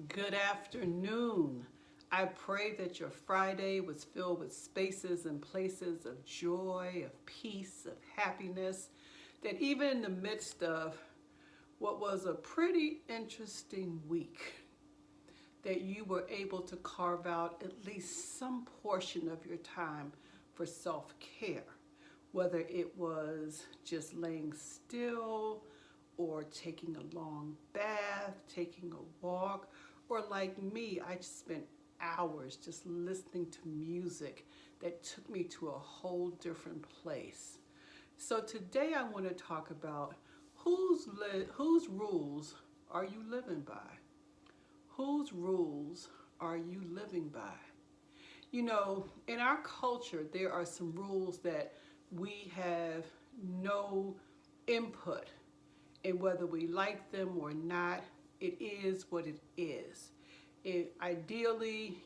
Good afternoon. I pray that your Friday was filled with spaces and places of joy, of peace, of happiness, that even in the midst of what was a pretty interesting week, that you were able to carve out at least some portion of your time for self-care, whether it was just laying still or taking a long bath, taking a walk, or like me, I just spent hours just listening to music that took me to a whole different place. So today I want to talk about whose rules are you living by? Whose rules are you living by? You know, in our culture, there are some rules that we have no input in whether we like them or not. It is what it is. Ideally,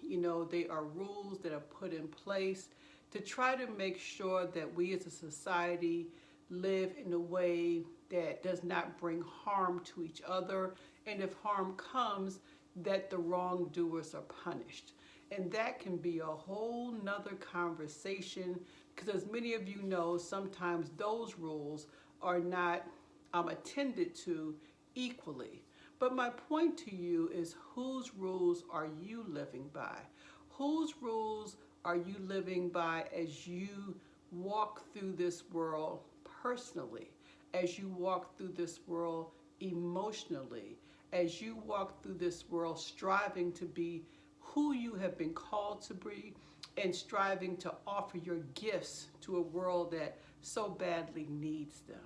they are rules that are put in place to try to make sure that we as a society live in a way that does not bring harm to each other, and if harm comes, that the wrongdoers are punished. And that can be a whole nother conversation because, as many of you know, sometimes those rules are not attended to equally. But my point to you is, whose rules are you living by? Whose rules are you living by as you walk through this world personally, as you walk through this world emotionally, as you walk through this world striving to be who you have been called to be and striving to offer your gifts to a world that so badly needs them?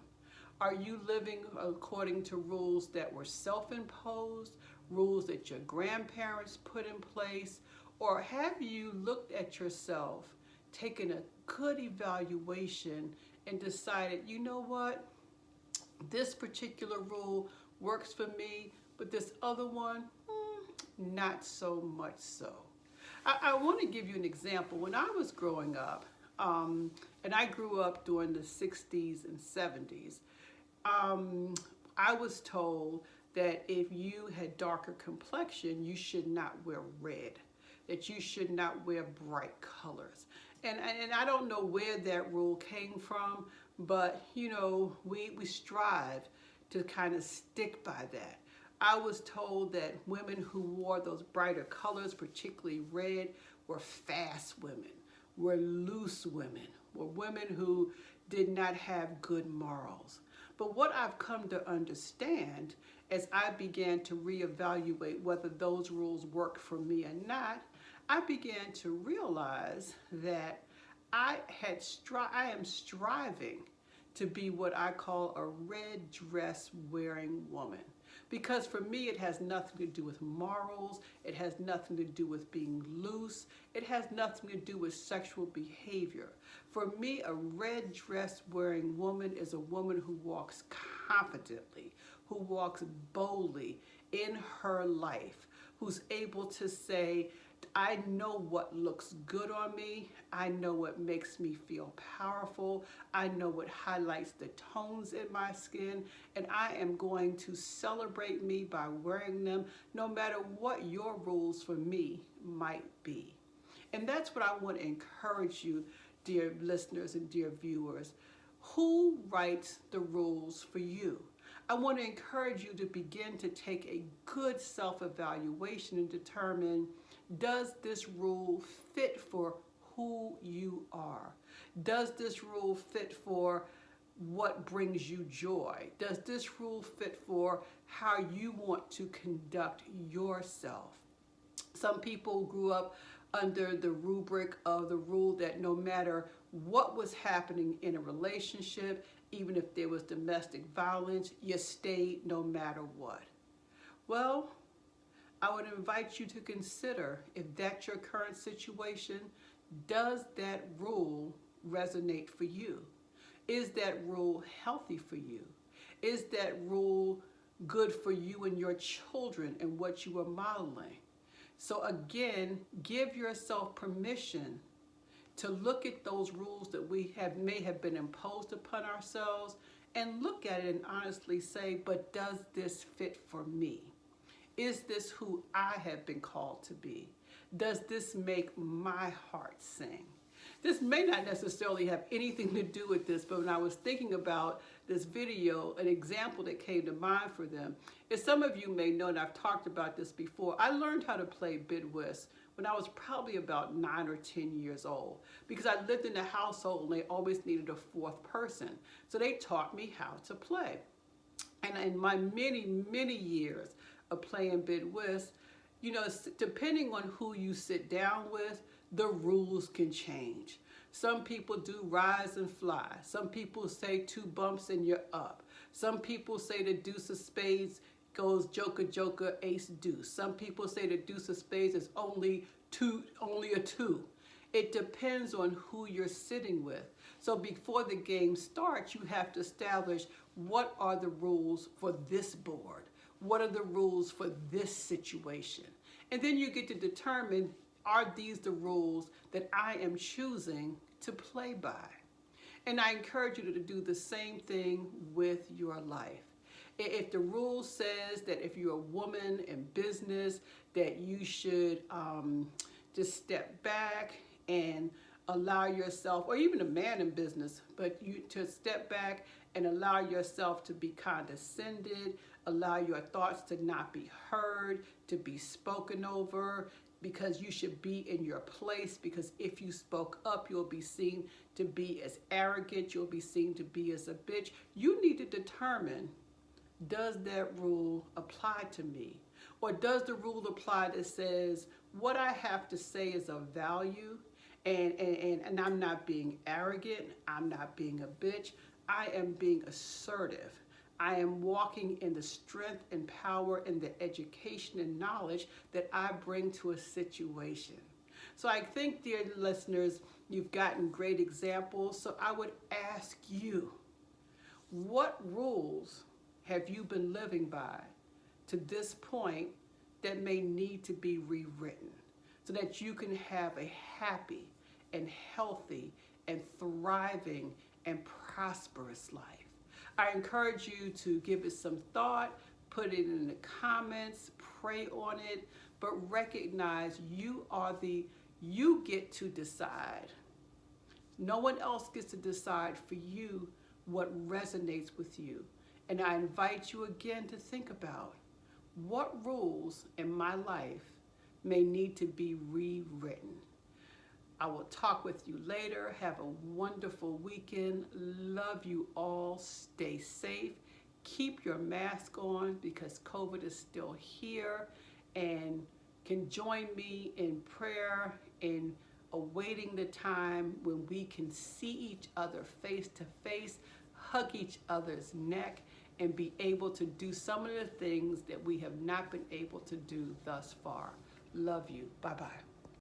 Are you living according to rules that were self-imposed, rules that your grandparents put in place, or have you looked at yourself, taken a good evaluation, and decided, you know what, this particular rule works for me, but this other one, not so much so. I want to give you an example. When I was growing up, and I grew up during the 60s and 70s, I was told that if you had darker complexion, you should not wear red, that you should not wear bright colors. And I don't know where that rule came from, but we strive to kind of stick by that. I was told that women who wore those brighter colors, particularly red, were fast women, were loose women, were women who did not have good morals. But what I've come to understand as I began to reevaluate whether those rules work for me or not, I began to realize that I am striving to be what I call a red dress wearing woman. Because for me, it has nothing to do with morals. It has nothing to do with being loose. It has nothing to do with sexual behavior. For me, a red dress wearing woman is a woman who walks confidently, who walks boldly in her life, who's able to say, I know what looks good on me. I know what makes me feel powerful. I know what highlights the tones in my skin. And I am going to celebrate me by wearing them, no matter what your rules for me might be. And that's what I want to encourage you, dear listeners and dear viewers. Who writes the rules for you? I want to encourage you to begin to take a good self-evaluation and determine, does this rule fit for who you are? Does this rule fit for what brings you joy? Does this rule fit for how you want to conduct yourself? Some people grew up under the rubric of the rule that no matter what was happening in a relationship, even if there was domestic violence, you stayed no matter what. Well, I would invite you to consider, if that's your current situation, does that rule resonate for you? Is that rule healthy for you? Is that rule good for you and your children and what you are modeling? So again, give yourself permission to look at those rules that may have been imposed upon ourselves and look at it and honestly say, but does this fit for me? Is this who I have been called to be? Does this make my heart sing? This may not necessarily have anything to do with this, but when I was thinking about this video, an example that came to mind for them is, some of you may know, and I've talked about this before, I learned how to play bid whist when I was probably about 9 or 10 years old, because I lived in a household and they always needed a fourth person. So they taught me how to play. And in my many years of playing bid whist, you know, depending on who you sit down with, the rules can change. Some people do rise and fly. Some people say 2 bumps and you're up. Some people say the deuce of spades goes joker, joker, ace, deuce. Some people say the deuce of spades is only a 2. It depends on who you're sitting with. So before the game starts, you have to establish, what are the rules for this board? What are the rules for this situation? And then you get to determine, are these the rules that I am choosing to play by? And I encourage you to do the same thing with your life. If the rule says that if you're a woman in business, that you should just step back and allow yourself, or even a man in business, but you to step back and allow yourself to be condescended, allow your thoughts to not be heard, to be spoken over, because you should be in your place, because if you spoke up, you'll be seen to be as arrogant, you'll be seen to be as a bitch. You need to determine, does that rule apply to me? Or does the rule apply that says what I have to say is of value, and I'm not being arrogant, I'm not being a bitch, I am being assertive. I am walking in the strength and power and the education and knowledge that I bring to a situation. So I think, dear listeners, you've gotten great examples. So I would ask you, what rules have you been living by to this point that may need to be rewritten so that you can have a happy and healthy and thriving and prosperous life? I encourage you to give it some thought, put it in the comments, pray on it, but recognize you get to decide. No one else gets to decide for you what resonates with you. And I invite you again to think about, what rules in my life may need to be rewritten. I will talk with you later. Have a wonderful weekend. Love you all. Stay safe. Keep your mask on, because COVID is still here, and can join me in prayer in awaiting the time when we can see each other face to face, hug each other's neck, and be able to do some of the things that we have not been able to do thus far. Love you. Bye-bye.